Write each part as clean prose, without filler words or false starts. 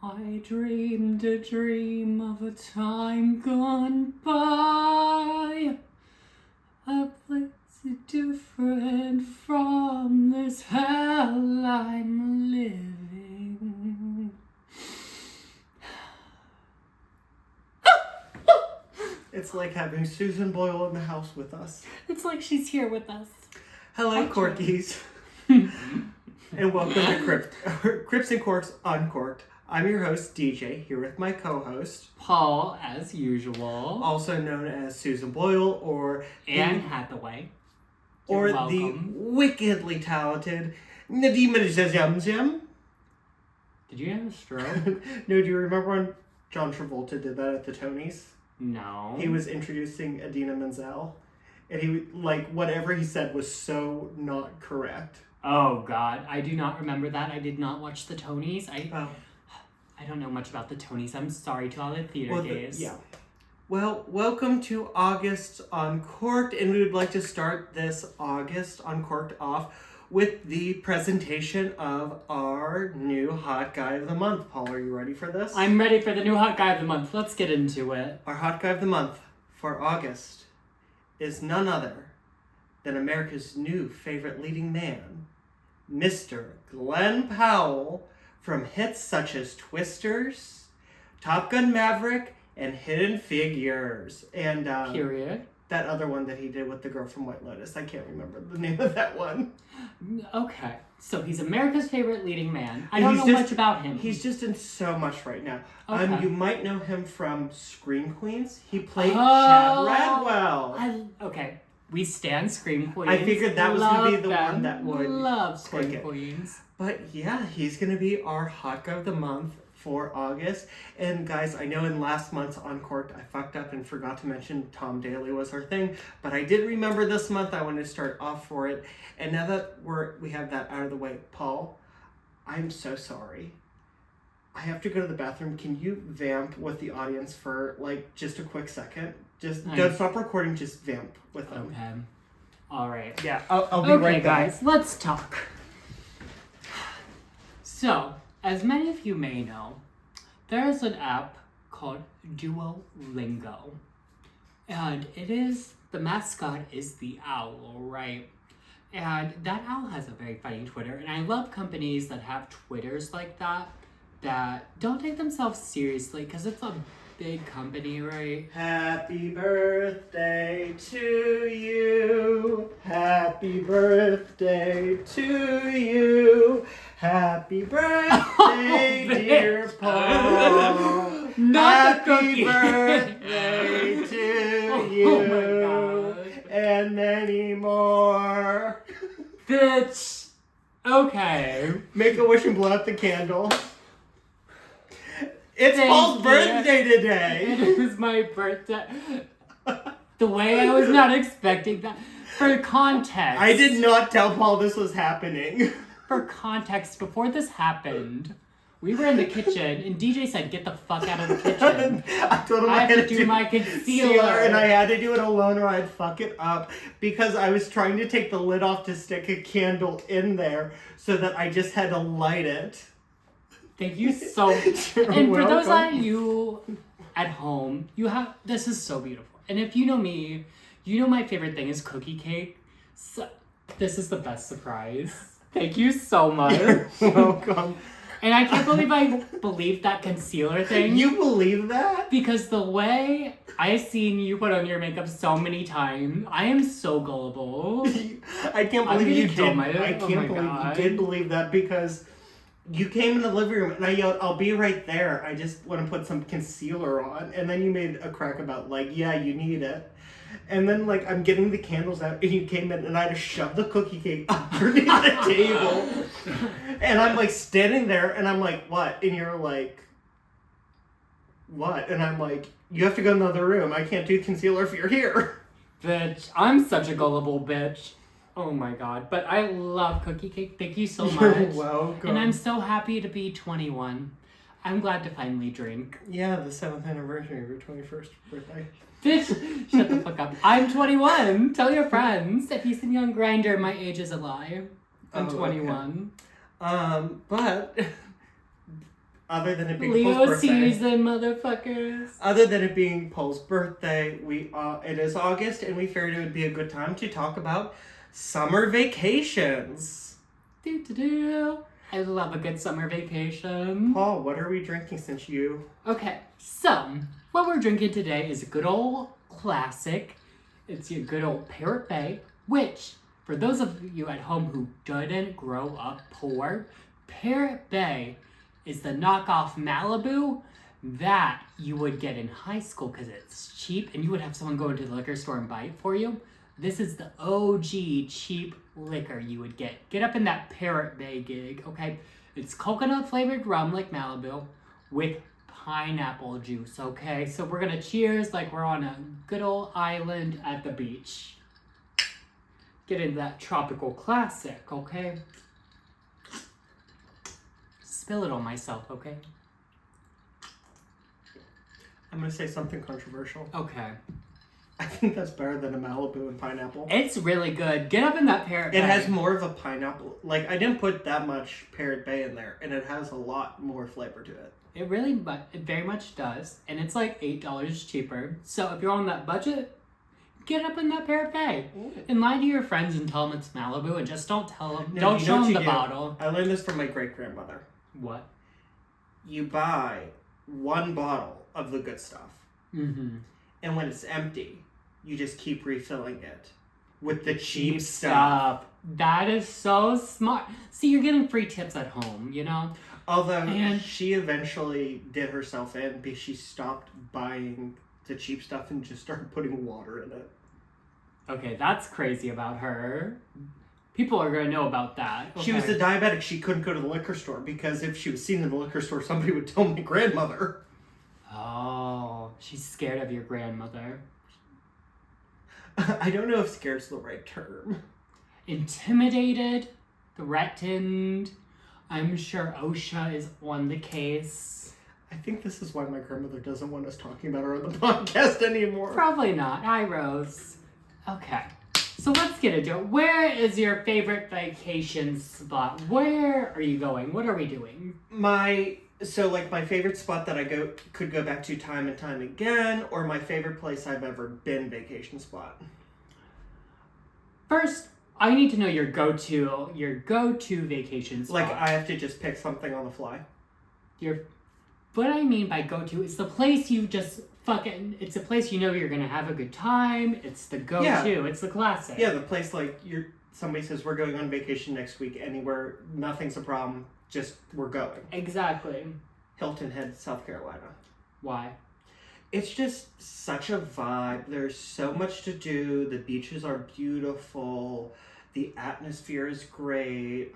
I dreamed a dream of a time gone by, a place different from this hell I'm living. It's like having Susan Boyle in the house with us. It's like she's here with us. Hello, Corkies. And welcome to Crips and Corks Uncorked. I'm your host, DJ, here with my co-host, Paul, as usual. Also known as Susan Boyle, or Anne Hathaway. Or You're the welcome. wickedly talented Nadima Zazamzam. Did you have a stroke? No, do you remember when John Travolta did that at the Tonys? No. He was introducing Idina Menzel, and he, whatever he said was so not correct. Oh, God. I do not remember that. I did not watch the Tonys. I don't know much about the Tonys. I'm sorry to all the theater gays. Well, welcome to August Uncorked, and we would like to start this August Uncorked off with the presentation of our new Hot Guy of the Month. Paul, are you ready for this? I'm ready for the new Hot Guy of the Month. Let's get into it. Our Hot Guy of the Month for August is none other than America's new favorite leading man, Mr. Glenn Powell, from hits such as Twisters, Top Gun Maverick, and Hidden Figures. And Period. That other one that he did with the girl from White Lotus. I can't remember the name of that one. Okay. So he's America's favorite leading man. I don't know much about him. He's just in so much right now. Okay. You might know him from Scream Queens. He played Chad Radwell. Okay. We stand Scream Queens. I figured that was going to be the one that would love Scream click it. Queens. But yeah, he's going to be our Hot Guy of the Month for August. And guys, I know in last month's Uncorked, I fucked up and forgot to mention Tom Daly was our thing. But I did remember this month. I wanted to start off for it. And now that we have that out of the way, Paul, I'm so sorry. I have to go to the bathroom. Can you vamp with the audience for just a quick second? Just don't stop recording. Just vamp with them. Okay. All right. Yeah, I'll be right back. Guys, let's talk. So, as many of you may know, there is an app called Duolingo. And the mascot is the owl, right? And that owl has a very funny Twitter. And I love companies that have Twitters like that don't take themselves seriously, because it's a big company, right? Happy birthday to you. Happy birthday to you. Happy birthday, dear Paul. Not the Happy cookie. birthday to you. Oh my God. And many more. Bitch. Okay. Make a wish and blow out the candle. It's Thank Paul's you. birthday today. It is my birthday. The way I was not expecting that. For context. I did not tell Paul this was happening. For context, before this happened, we were in the kitchen and DJ said, "Get the fuck out of the kitchen." I told him I I had had to do my concealer. and I had to do it alone or I'd fuck it up because I was trying to take the lid off to stick a candle in there so that I just had to light it. Thank you so much. You're And for those welcome. of you at home, this is so beautiful. And if you know me, you know my favorite thing is cookie cake. So this is the best surprise. Thank you so much. You're welcome. And I can't believe I believed that concealer thing. You believe that? Because the way I've seen you put on your makeup so many times, I am so gullible. I can't I'm believe you gonna kill did. my- I oh can't my believe God. you did believe that because you came in the living room and I yelled, "I'll be right there. I just want to put some concealer on." And then you made a crack about yeah, you need it. And then I'm getting the candles out and you came in and I had to shove the cookie cake underneath the table. And I'm standing there and I'm like, "What?" And you're like, "What?" And I'm like, "You have to go in the other room. I can't do concealer if you're here." Bitch, I'm such a gullible bitch. Oh my God. But I love cookie cake. Thank you so much. You're welcome. And I'm so happy to be 21. I'm glad to finally drink. Yeah, the 7th anniversary of your 21st birthday. Bitch, shut the fuck up. I'm 21. Tell your friends. If you see me on Grindr, my age is a lie. I'm 21. But Other than it being Leo Pole's birthday. season, motherfuckers. Other than it being Pole's birthday, it is August, and we figured it would be a good time to talk about summer vacations. Do. I love a good summer vacation. Paul, what are we drinking since you... Okay, so what we're drinking today is a good old classic. It's your good old Parrot Bay, which, for those of you at home who didn't grow up poor, Parrot Bay is the knockoff Malibu that you would get in high school because it's cheap and you would have someone go into the liquor store and buy it for you. This is the OG cheap liquor you would get. Get up in that Parrot Bay gig, okay? It's coconut flavored rum like Malibu with pineapple juice, okay? So we're gonna cheers like we're on a good old island at the beach. Get into that tropical classic, okay? Spill it on myself, okay? I'm going to say something controversial. Okay. I think that's better than a Malibu and pineapple. It's really good. Get up in that Parrot Bay. It has more of a pineapple. Like, I didn't put that much Parrot Bay in there, and it has a lot more flavor to it. It really, it very much does. And it's like $8 cheaper. So if you're on that budget, get up in that Parrot Bay. Ooh. And lie to your friends and tell them it's Malibu and just don't tell them. No, Don't you know show what them you the do? bottle. I learned this from my great-grandmother. What? You buy one bottle of the good stuff, Mm-hmm. and when it's empty, you just keep refilling it with the cheap stuff. Stop. That is so smart. See, you're getting free tips at home, you know? Although And- she eventually did herself in because she stopped buying the cheap stuff and just started putting water in it. Okay, that's crazy about her. People are going to know about that. Okay. She was a diabetic. She couldn't go to the liquor store because if she was seen in the liquor store, somebody would tell my grandmother. Oh, she's scared of your grandmother. I don't know if scared's the right term. Intimidated, threatened. I'm sure OSHA is on the case. I think this is why my grandmother doesn't want us talking about her on the podcast anymore. Probably not. Hi, Rose. Okay. So let's get into it. Where is your favorite vacation spot? Where are you going? What are we doing? My favorite spot that I could go back to time and time again, or my favorite place I've ever been vacation spot. First, I need to know your go-to vacation spot. Like I have to just pick something on the fly. What I mean by go-to is the place you just it's a place you know you're gonna have a good time. It's the go-to. Yeah. It's the classic. Yeah, the place like somebody says we're going on vacation next week anywhere, nothing's a problem, just we're going. Exactly. Hilton Head, South Carolina. Why? It's just such a vibe. There's so much to do. The beaches are beautiful. The atmosphere is great.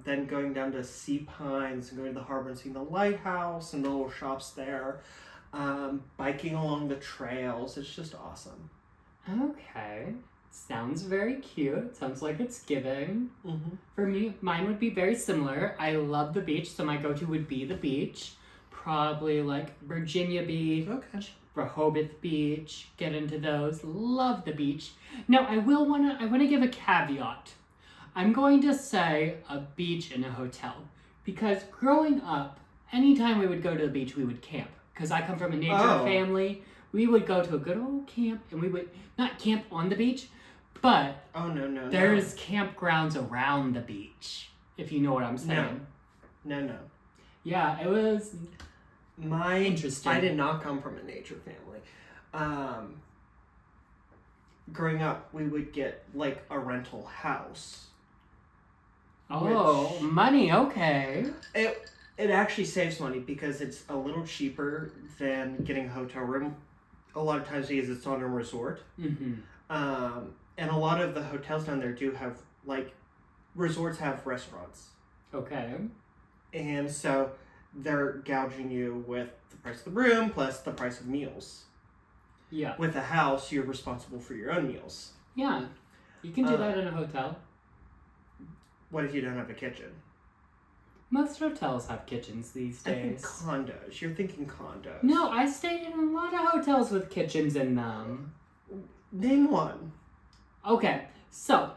Then going down to Sea Pines and going to the harbor and seeing the lighthouse and the little shops there. Biking along the trails. It's just awesome. Okay. Sounds very cute. Sounds like it's giving. Mm-hmm. For me, mine would be very similar. I love the beach, so my go-to would be the beach. Probably like Virginia Beach, Okay. Rehoboth Beach. Get into those. Love the beach. Now, I wanna give a caveat. I'm going to say a beach and a hotel. Because growing up, anytime we would go to the beach, we would camp. Because I come from a nature family. We would go to a good old camp, and we would not camp on the beach, but there's campgrounds around the beach, if you know what I'm saying. No. Yeah, it was interesting. I did not come from a nature family. Growing up, we would get like a rental house. Oh, money, okay. It actually saves money because it's a little cheaper than getting a hotel room. A lot of times because it's on a resort. Mm-hmm. And a lot of the hotels down there do have, resorts have restaurants. Okay. And so they're gouging you with the price of the room plus the price of meals. Yeah. With a house, you're responsible for your own meals. Yeah. You can do that in a hotel. What if you don't have a kitchen? Most hotels have kitchens these days. I think condos. You're thinking condos. No, I stayed in a lot of hotels with kitchens in them. Name one. Okay, so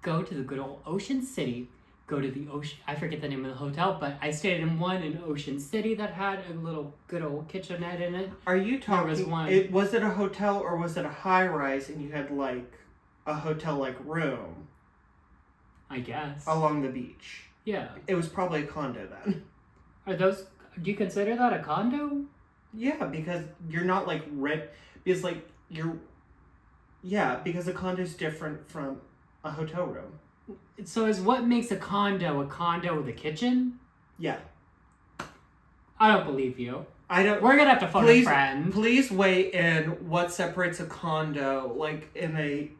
go to the good old Ocean City, go to the ocean. I forget the name of the hotel, but I stayed in one in Ocean City that had a little good old kitchenette in it. Are you talking? There was one. Was it a hotel or was it a high rise and you had like a hotel like room? I guess. Along the beach. Yeah. It was probably a condo then. Are those? Do you consider that a condo? Yeah, because you're not like rent. Because like you're. Yeah, because a condo is different from a hotel room. So is what makes a condo with a kitchen? Yeah. I don't believe you. I don't. We're gonna have to phone a friend. Please weigh in what separates a condo, like in a.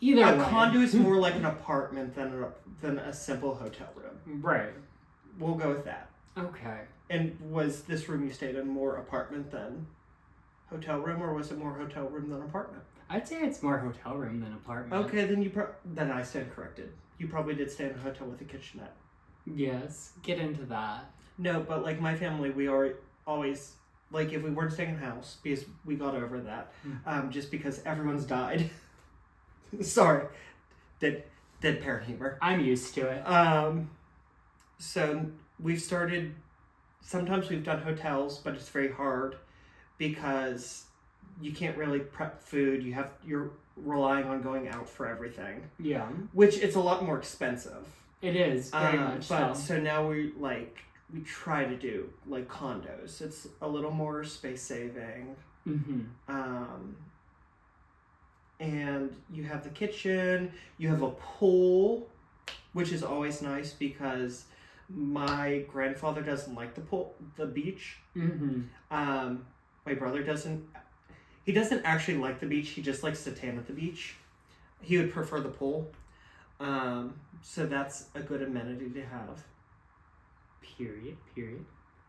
Either a way. condo is more like an apartment than a simple hotel room. Right. We'll go with that. Okay. And was this room you stayed in more apartment than hotel room, or was it more hotel room than apartment? I'd say it's more hotel room than apartment. Okay, then I stand corrected. You probably did stay in a hotel with a kitchenette. Yes. Get into that. No, but like my family, we are always like if we weren't staying in a house because we got over that, just because everyone's died. Sorry, dead parent humor. I'm used to it. So we've started. Sometimes we've done hotels, but it's very hard because you can't really prep food. You're relying on going out for everything. Yeah. Which it's a lot more expensive. It is very much. But so now we try to do like condos. It's a little more space saving. Mm-hmm. And you have the kitchen, you have a pool, which is always nice because my grandfather doesn't like the beach. Mm-hmm. My brother doesn't. He doesn't actually like the beach. He just likes to tan at the beach. He would prefer the pool. So that's a good amenity to have. Period.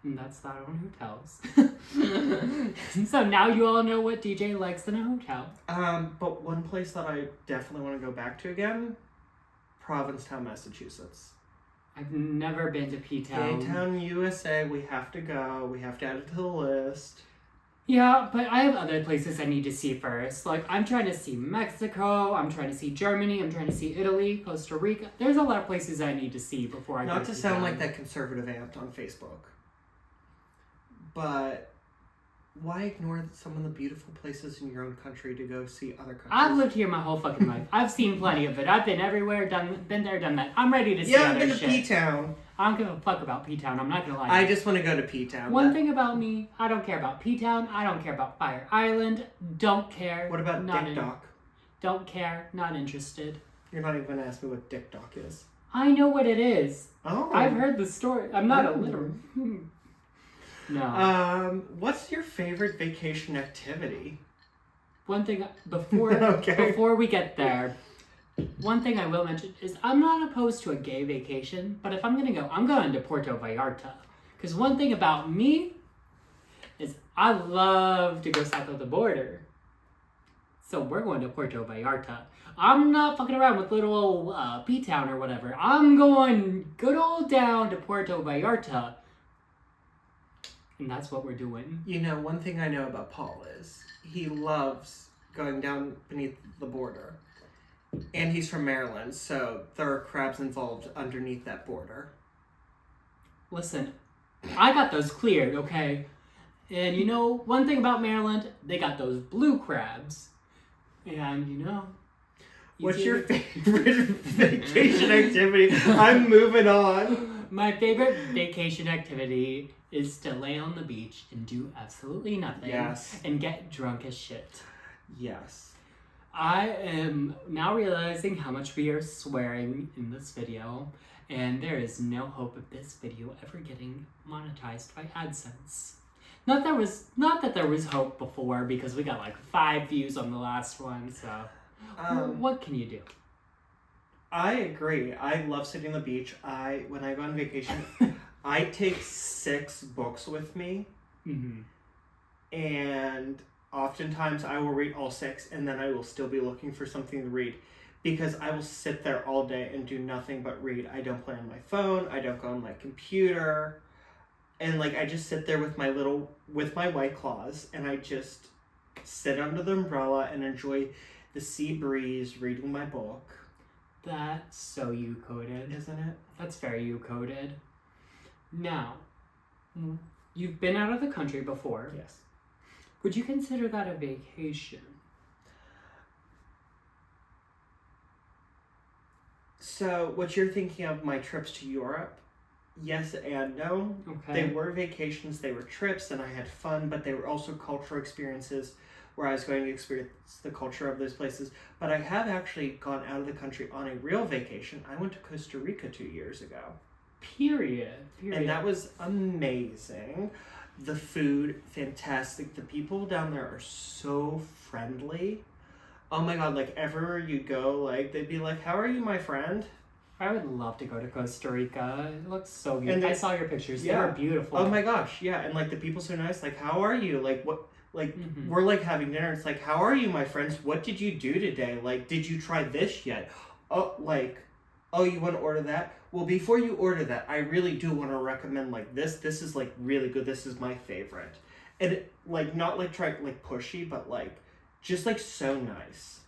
And that's that on hotels. So now you all know what DJ likes in a hotel. But one place that I definitely want to go back to again, Provincetown, Massachusetts. I've never been to P-Town. P-Town, USA, we have to go. We have to add it to the list. Yeah, but I have other places I need to see first. Like, I'm trying to see Mexico, I'm trying to see Germany, I'm trying to see Italy, Costa Rica. There's a lot of places I need to see before I go Not to sound like that conservative aunt on Facebook, but why ignore some of the beautiful places in your own country to go see other countries? I've lived here my whole fucking life. I've seen plenty of it. I've been everywhere, been there, done that. I'm ready to see other shit. Yeah, I've been to P-Town. I don't give a fuck about P-Town. I'm not gonna lie. I just want to go to P-Town. One thing about me, I don't care about P-Town. I don't care about Fire Island. Don't care. What about Dick Dock? Don't care. Not interested. You're not even gonna ask me what Dick Dock is. I know what it is. Oh. I've heard the story. I'm not a literal. No. What's your favorite vacation activity? One thing before we get there, one thing I will mention is I'm not opposed to a gay vacation, but if I'm gonna go, I'm going to Puerto Vallarta. Because one thing about me is I love to go south of the border. So we're going to Puerto Vallarta. I'm not fucking around with little old P-Town or whatever. I'm going good old down to Puerto Vallarta. And that's what we're doing. You know, one thing I know about Paul is he loves going down beneath the border. And he's from Maryland, so there are crabs involved underneath that border. Listen, I got those cleared, okay? And you know, one thing about Maryland, they got those blue crabs. And you know... What's your favorite vacation activity? I'm moving on. My favorite vacation activity is to lay on the beach and do absolutely nothing. Yes. And get drunk as shit. Yes. I am now realizing how much we are swearing in this video, and there is no hope of this video ever getting monetized by AdSense. Not that there was hope before, because we got like 5 views on the last one, so what can you do? I agree. I love sitting on the beach. When I go on vacation, I take 6 books with me, and oftentimes I will read all 6, and then I will still be looking for something to read, because I will sit there all day and do nothing but read. I don't play on my phone. I don't go on my computer, and like I just sit there with my White Claws, and I just sit under the umbrella and enjoy the sea breeze, reading my book. That's so you-coded. Isn't it? That's very you-coded. Now, you've been out of the country before. Yes. Would you consider that a vacation? So, what you're thinking of my trips to Europe? Yes and no. Okay. They were vacations, they were trips, and I had fun, but they were also cultural experiences where I was going to experience the culture of those places. But I have actually gone out of the country on a real vacation. I went to Costa Rica 2 years ago. Period. And that was amazing. The food, fantastic. The people down there are so friendly. Oh my god, like everywhere you go, like they'd be like, "How are you, my friend?" I would love to go to Costa Rica. It looks so beautiful. And I saw your pictures. yeah. They were beautiful. Oh my gosh, yeah. And like the people so nice, like, "How are you?" Like what like we're like having dinner. It's like, "How are you, my friends? What did you do today? Like, did you try this yet?" Oh, like, "Oh, you want to order that?" Well, before you order that, I really do want to recommend like this. This is like really good. This is my favorite. And it, like not like try like pushy, but like just like so nice.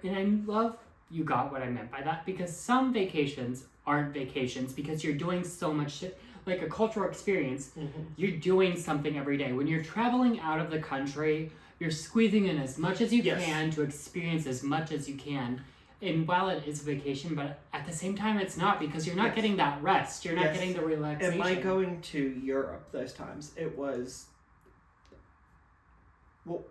And I love you got what I meant by that, because some vacations aren't vacations because you're doing so much shit. Like a cultural experience, you're doing something every day. When you're traveling out of the country, you're squeezing in as much as you can to experience as much as you can. And while it is a vacation, but at the same time it's not, because you're not getting that rest. You're not getting the relaxation. And by going to Europe those times, it was, well,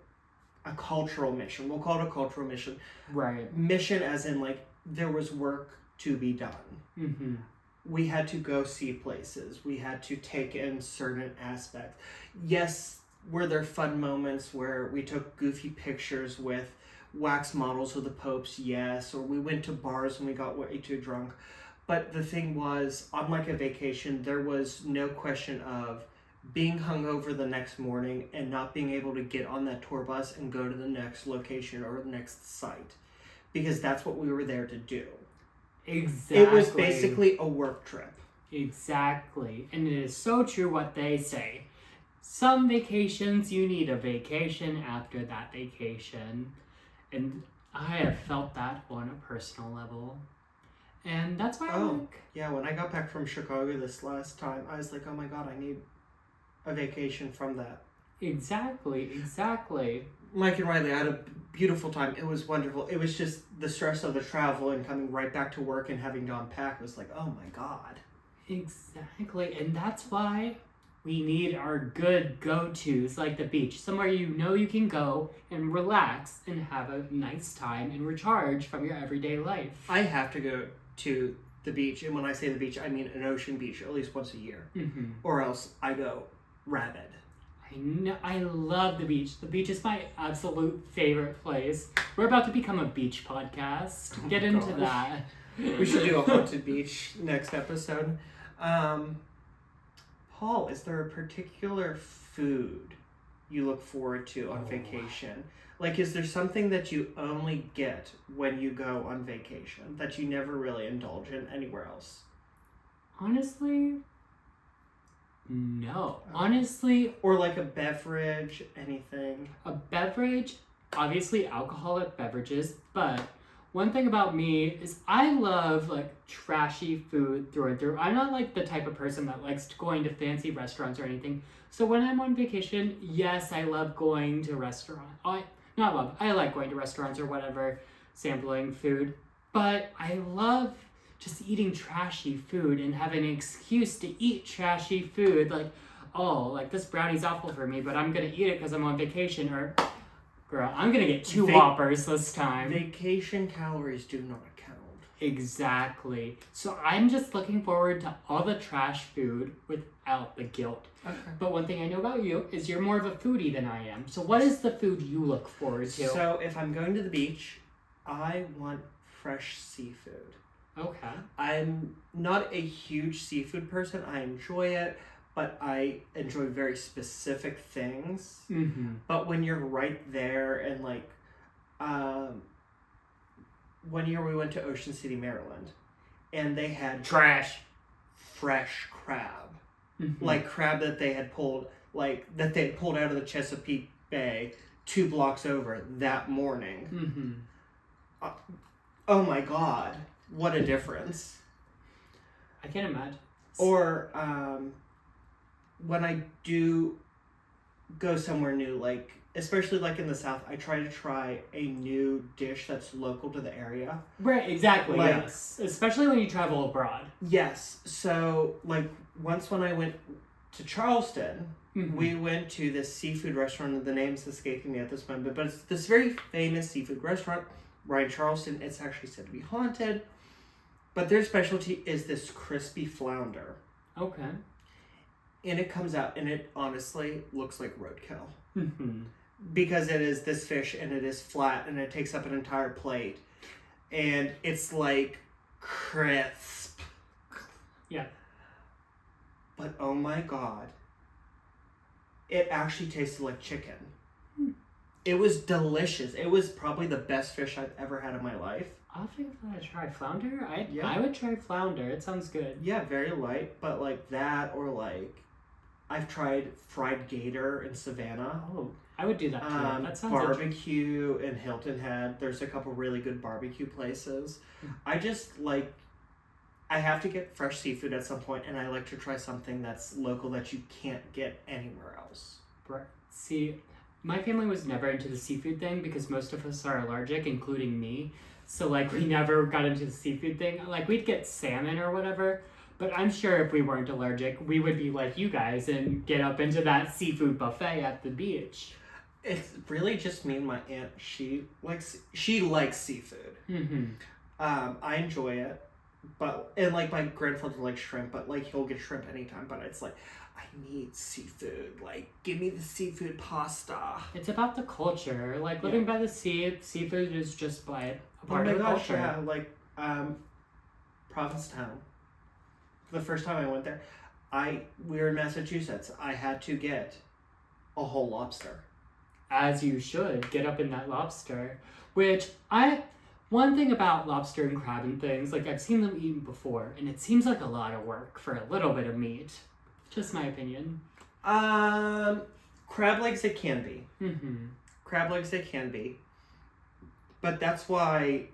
a cultural mission. We'll call it a cultural mission. Right. Mission as in like there was work to be done. We had to go see places. We had to take in certain aspects. Yes, were there fun moments where we took goofy pictures with wax models of the popes? Yes. Or we went to bars and we got way too drunk. But the thing was, on like a vacation, there was no question of being hungover the next morning and not being able to get on that tour bus and go to the next location or the next site. Because that's what we were there to do. Exactly. It was basically a work trip. Exactly. And it is so true what they say. Some vacations, you need a vacation after that vacation. And I have felt that on a personal level. And that's why I like... Yeah, when I got back from Chicago this last time, I was like, oh my god, I need a vacation from that. Exactly. Mike and Riley, I had a beautiful time. It was wonderful. It was just the stress of the travel and coming right back to work and having to unpack was like, oh my god. Exactly. And that's why we need our good go-tos, like the beach. Somewhere you know you can go and relax and have a nice time and recharge from your everyday life. I have to go to the beach. And when I say the beach, I mean an ocean beach at least once a year. Or else I go rabid. I know, I love the beach. The beach is my absolute favorite place. We're about to become a beach podcast. Get into that. We should do a haunted beach next episode. Paul, is there a particular food you look forward to on vacation? Like, is there something that you only get when you go on vacation that you never really indulge in anywhere else? Honestly, no. Honestly... Or like a beverage, anything? A beverage, obviously alcoholic beverages, but one thing about me is I love like trashy food through and through. I'm not like the type of person that likes going to fancy restaurants or anything. So when I'm on vacation, yes, I love going to restaurants. I like going to restaurants or whatever, sampling food. But I love just eating trashy food and having an excuse to eat trashy food. Like, oh, like this brownie's awful for me, but I'm going to eat it because I'm on vacation. Or, girl, I'm going to get 2 Whoppers this time. Vacation calories do not count. Exactly. So I'm just looking forward to all the trash food without the guilt. Okay. But one thing I know about you is you're more of a foodie than I am. So what is the food you look forward to? So if I'm going to the beach, I want fresh seafood. Okay. I'm not a huge seafood person. I enjoy it, but I enjoy very specific things. But when you're right there and like, one year we went to Ocean City, Maryland, and they had fresh crab. Like crab that they had pulled, out of the Chesapeake Bay 2 blocks over that morning. Oh my god. what a difference. I can't imagine. Or when I do go somewhere new, like especially like in the South, I try to try a new dish that's local to the area. Right, exactly, Like- yes. Especially when you travel abroad. Yes. So like once when I went to Charleston, Mhm. we went to this seafood restaurant, and the name's escaping me at this moment, but it's this very famous seafood restaurant right in Charleston. It's actually said to be haunted, but their specialty is this crispy flounder. Okay. And it comes out, and it honestly looks like roadkill. Mm-hmm. Because it is this fish, and it is flat, and it takes up an entire plate. And it's like crisp. Yeah. But oh my god. It actually tasted like chicken. It was delicious. It was probably the best fish I've ever had in my life. I'll think if I try flounder. Yeah. I would try flounder. It sounds good. Yeah, very light, but like that, or like I've tried fried gator in Savannah. Oh, I would do that too. That sounds Barbecue in Hilton Head. There's a couple really good barbecue places. I just like, I have to get fresh seafood at some point, and I like to try something that's local that you can't get anywhere else. See, my family was never into the seafood thing because most of us are allergic, including me. So, like, we never got into the seafood thing. Like, we'd get salmon or whatever, but I'm sure if we weren't allergic, we would be like you guys and get up into that seafood buffet at the beach. It's really just me and my aunt. She likes seafood. Mm-hmm. I enjoy it, and like my grandfather likes shrimp, but like he'll get shrimp anytime. But it's like, I need seafood. Like, give me the seafood pasta. It's about the culture. Like, living by the sea, seafood is just by a part of the culture. Yeah, like Provincetown. The first time I went there, we were in Massachusetts. I had to get a whole lobster. As you should. Get up in that lobster. Which, one thing about lobster and crab and things, like, I've seen them eaten before, and it seems like a lot of work for a little bit of meat. Just my opinion. Crab legs it can be. Mm-hmm. Crab legs it can be. But that's why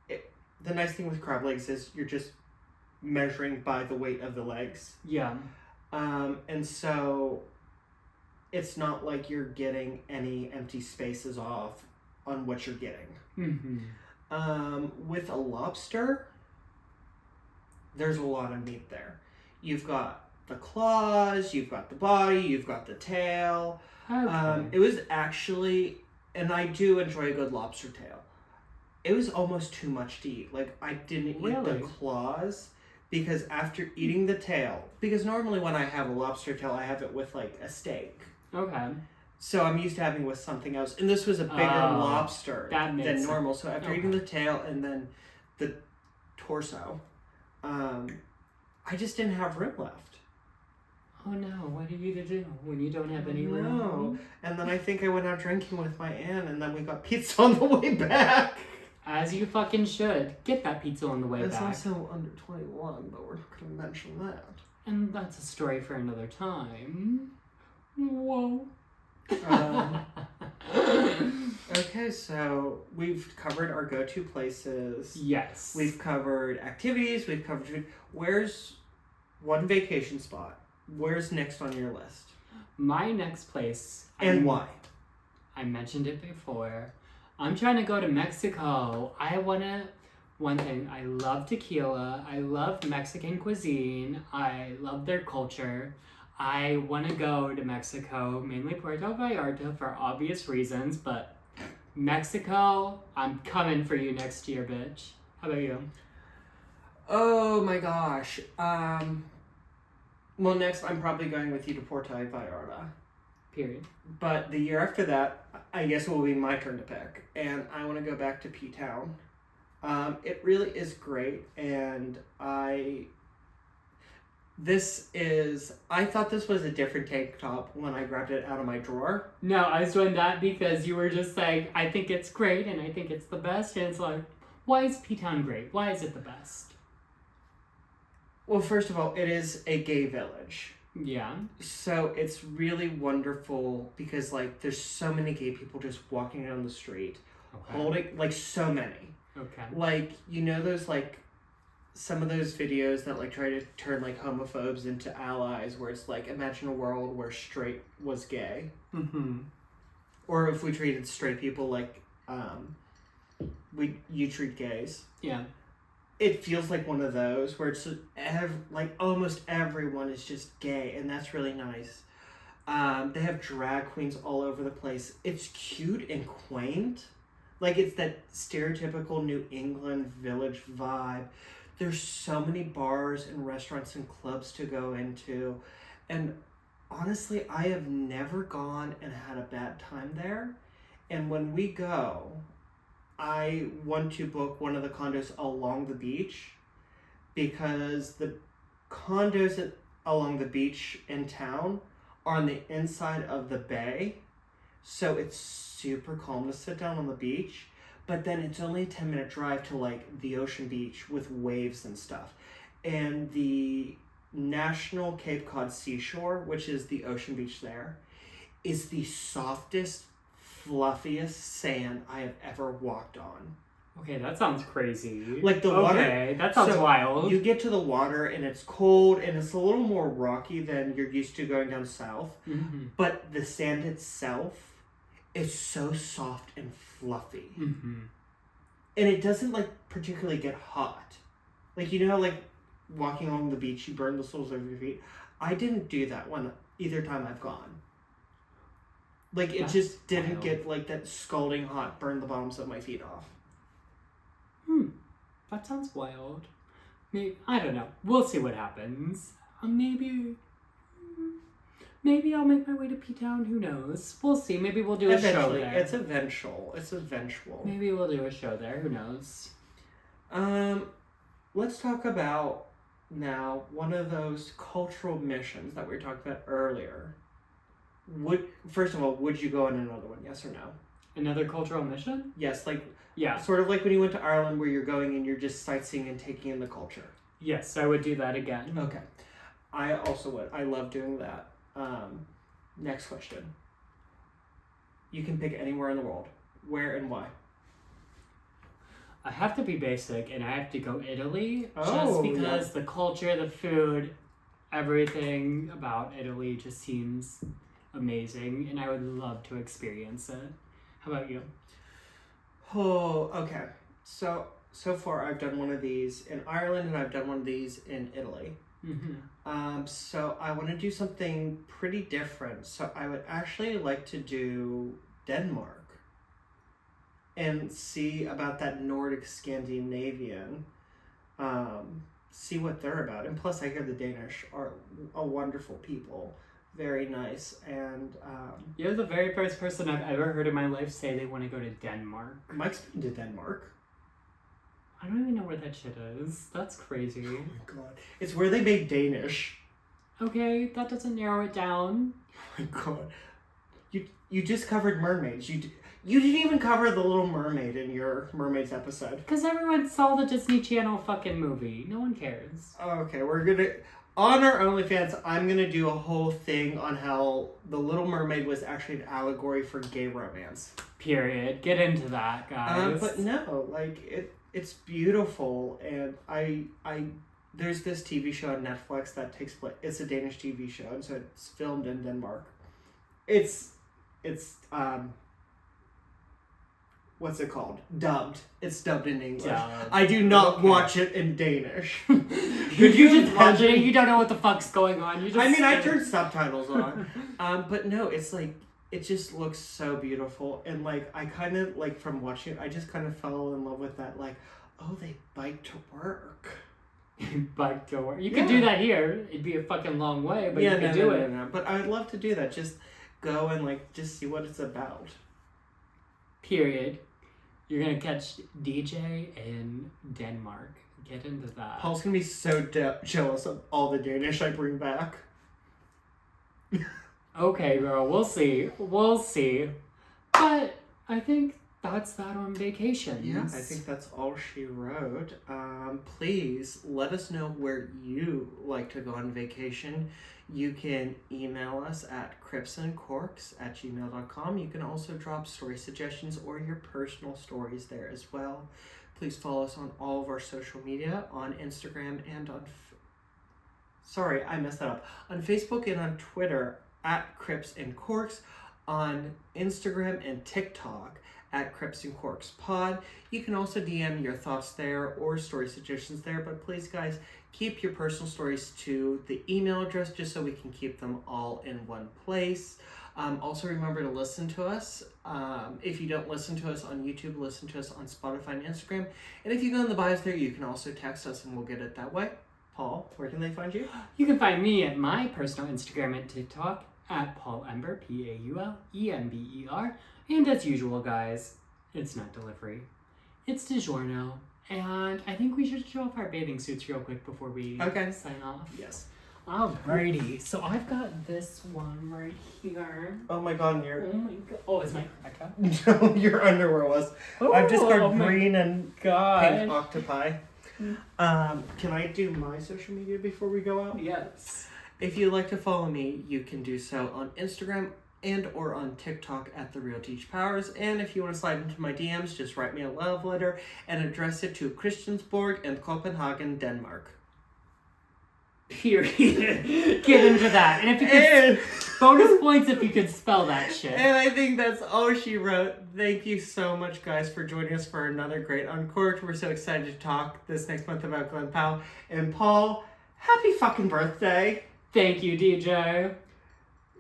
the nice thing with crab legs is you're just measuring by the weight of the legs. Yeah. And so it's not like you're getting any empty spaces off on what you're getting. Mm-hmm. With a lobster, there's a lot of meat there. You've got the claws, you've got the body, you've got the tail. Okay. It was actually, and I do enjoy a good lobster tail. It was almost too much to eat. Like, I didn't eat the Really? claws because after eating the tail, because normally when I have a lobster tail, I have it with like a steak. Okay. So I'm used to having it with something else. And this was a bigger lobster that makes than sense. normal. So after eating Okay. the tail and then the torso, I just didn't have room left. Oh no, what are you to do when you don't have any No. room? And then I think I went out drinking with my aunt, and then we got pizza on the way back. As you fucking should. Get that pizza on the way It's back. also under 21, but we're not going to mention that. And that's a story for another time. Whoa. Okay, so we've covered our go-to places. Yes. We've covered activities. We've covered food. Where's one vacation spot? Where's next on your list? My next place. And why? I mentioned it before. I'm trying to go to Mexico. One thing, I love tequila. I love Mexican cuisine. I love their culture. I want to go to Mexico, mainly Puerto Vallarta for obvious reasons, but Mexico, I'm coming for you next year, bitch. How about you? Oh my gosh. Well, next I'm probably going with you to Puerto Vallarta. Period. But the year after that, I guess it will be my turn to pick. And I want to go back to P-Town. It really is great. And I thought this was a different tank top when I grabbed it out of my drawer. No, I was doing that because you were just like, I think it's great and I think it's the best. And it's like, why is P-Town great? Why is it the best? Well, first of all, it is a gay village. Yeah. So it's really wonderful because, like, there's so many gay people just walking down the street, Okay. holding, like, so many. Okay. Like, you know those, like, some of those videos that, like, try to turn, like, homophobes into allies, where it's like, imagine a world where straight was gay. Mm-hmm. Or if we treated straight people like, you treat gays. Yeah. It feels like one of those where it's like almost everyone is just gay, and that's really nice. They have drag queens all over the place. It's cute and quaint. Like, it's that stereotypical New England village vibe. There's so many bars and restaurants and clubs to go into. And honestly, I have never gone and had a bad time there. And when we go, I want to book one of the condos along the beach, because the condos along the beach in town are on the inside of the bay. So it's super calm to sit down on the beach. But then it's only a 10-minute drive to, like, the ocean beach with waves and stuff. And the National Cape Cod Seashore, which is the ocean beach there, is the softest, fluffiest sand I have ever walked on. Okay, that sounds crazy. Like, the water... Okay, that sounds wild. You get to the water, and it's cold, and it's a little more rocky than you're used to going down south. Mm-hmm. But the sand itself is so soft and fluffy. Mm-hmm. And it doesn't, like, particularly get hot. Like, you know how, like, walking along the beach, you burn the soles of your feet? I didn't do that one either time I've gone. Like, it just didn't get, like, that scalding hot, burn the bottoms of my feet off. That sounds wild. Maybe, I don't know. We'll see what happens. Maybe I'll make my way to P-Town. Who knows? We'll see. Maybe we'll do a show there. It's eventual. It's eventual. Maybe we'll do a show there. Who knows? Let's talk about now one of those cultural missions that we were talking about earlier. First of all, would you go on another one? Yes or no? Another cultural mission? Yes, like, yeah. Sort of like when you went to Ireland, where you're going and you're just sightseeing and taking in the culture. Yes, I would do that again. Okay. I also would. I love doing that. Next question. You can pick anywhere in the world. Where and why? I have to be basic, and I have to go Italy, just Oh, because the culture, the food, everything about Italy just seems amazing, and I would love to experience it. How about you? Oh, okay. So far I've done one of these in Ireland, and I've done one of these in Italy. Mm-hmm. So I want to do something pretty different. So I would actually like to do Denmark and see about that Nordic Scandinavian, see what they're about. And plus, I hear the Danish are a wonderful people, very nice. And you're the very first person I've ever heard in my life say they want to go to Denmark. Mike's been to Denmark. I don't even know where that shit is. That's crazy. Oh my god. It's where they make Danish. Okay, that doesn't narrow it down. Oh my god. You just covered mermaids. You didn't even cover the Little Mermaid in your Mermaids episode. Because everyone saw the Disney Channel fucking movie. No one cares. Okay, we're gonna... On our OnlyFans, I'm gonna do a whole thing on how the Little Mermaid was actually an allegory for gay romance. Period. Get into that, guys. But no, like, it's beautiful, and I there's this TV show on Netflix that takes place. It's a Danish TV show, and so it's filmed in Denmark. It's what's it called? Dubbed. It's dubbed in English. Dubbed. I do not watch it in Danish. Could you just watch it? You don't know what the fuck's going on. You just. I turned subtitles on. But no, it's like, it just looks so beautiful, and like, I kind of, like, from watching it, I just kind of fell in love with that, like, oh, they bike to work. Bike to work. You could do that here. It'd be a fucking long way, but you could do it. No. But I would love to do that. Just go and, like, just see what it's about. Period. You're gonna catch DJ in Denmark. Get into that. Paul's gonna be so jealous of all the Danish I bring back. Okay, girl, we'll see. But I think that's that on vacations. Yeah, I think that's all she wrote. Please let us know where you like to go on vacation. You can email us at cripsandcorks@gmail.com. You can also drop story suggestions or your personal stories there as well. Please follow us on all of our social media, on Instagram and on... Sorry, I messed that up. On Facebook and on Twitter, at Crips and Corks. On Instagram and TikTok, at Crips and Corks Pod. You can also DM your thoughts there or story suggestions there, but please, guys, keep your personal stories to the email address just so we can keep them all in one place. Also, remember to listen to us. If you don't listen to us on YouTube, listen to us on Spotify and Instagram. And if you go in the bios there, you can also text us and we'll get it that way. Paul, where can they find you? You can find me at my personal Instagram and TikTok at Paul Ember, Paulember. And as usual, guys, it's not delivery. It's DiGiorno. And I think we should show off our bathing suits real quick before we sign off. Yes. Alrighty, so I've got this one right here. Oh my god, Oh my god. Oh, is my Rebecca? No, your underwear was. Oh, I've just got green and God. pink octopi. Can I do my social media before we go out? Yes. If you'd like to follow me, you can do so on Instagram and or on TikTok at The Real Teach Powers. And if you want to slide into my DMs, just write me a love letter and address it to Christiansborg and Copenhagen, Denmark. Period. Get into that. And if you could, bonus points if you could spell that shit. And I think that's all she wrote. Thank you so much, guys, for joining us for another great Uncorked. We're so excited to talk this next month about Glen Powell. And Paul, happy fucking birthday. Thank you, DJ.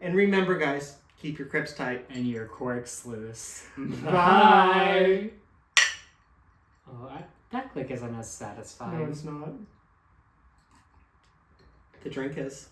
And remember, guys, keep your crips tight. And your corks loose. Bye. Oh, that click isn't as satisfying. No, it's not. The drink is.